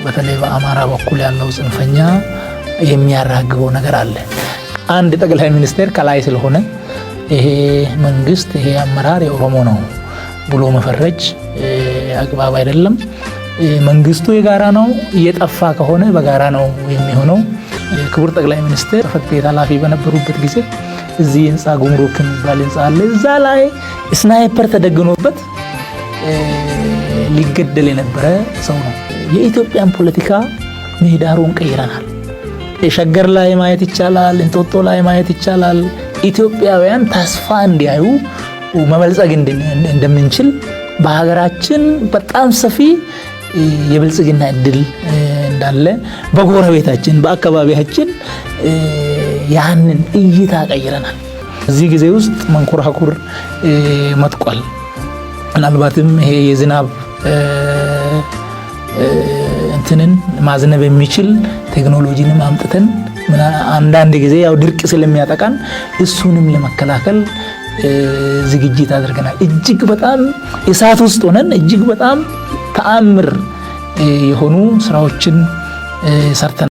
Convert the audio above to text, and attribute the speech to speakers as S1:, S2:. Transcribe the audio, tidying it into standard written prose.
S1: በተለይ በአማራ በኩል ያለው ጽንፈኛ የሚያራግበው ነገር አለ። አንድ ጠቅላይ ሚኒስቴር ከላይ ስለሆነ ይሄ መንግስት ይሄ አመራር የኦሮሞ ነው ብሎ መፈረጅ አግባብ አይደለም። መንግስቱ የጋራ ነው፣ እየጠፋ ከሆነ በጋራ ነው የሚሆነው። ክቡር ጠቅላይ ሚኒስትር ጽሕፈት ቤት ኃላፊ በነበሩበት ጊዜ እዚህ ህንፃ ጉምሩክ የሚባል ህንፃ አለ። እዛ ላይ ስናይፐር ተደግኖበት ሊገደል የነበረ ሰው ነው። የኢትዮጵያን ፖለቲካ ምህዳሩን ቀይረናል። ሸገር ላይ ማየት ይቻላል፣ እንጦጦ ላይ ማየት ይቻላል። ኢትዮጵያውያን ተስፋ እንዲያዩ መበልጸግ እንደምንችል በሀገራችን በጣም ሰፊ የብልጽግና እድል እንዳለ በጎረቤታችን በአካባቢያችን ያንን እይታ ቀይረናል። እዚህ ጊዜ ውስጥ መንኮራኩር መጥቋል። ምናልባትም ይሄ የዝናብ እንትንን ማዝነብ የሚችል ቴክኖሎጂንም አምጥተን አንዳንድ ጊዜ ያው ድርቅ ስለሚያጠቃን እሱንም ለመከላከል ዝግጅት አድርገናል። እጅግ በጣም እሳት ውስጥ ሆነን እጅግ በጣም ተአምር የሆኑ ስራዎችን ሰርተናል።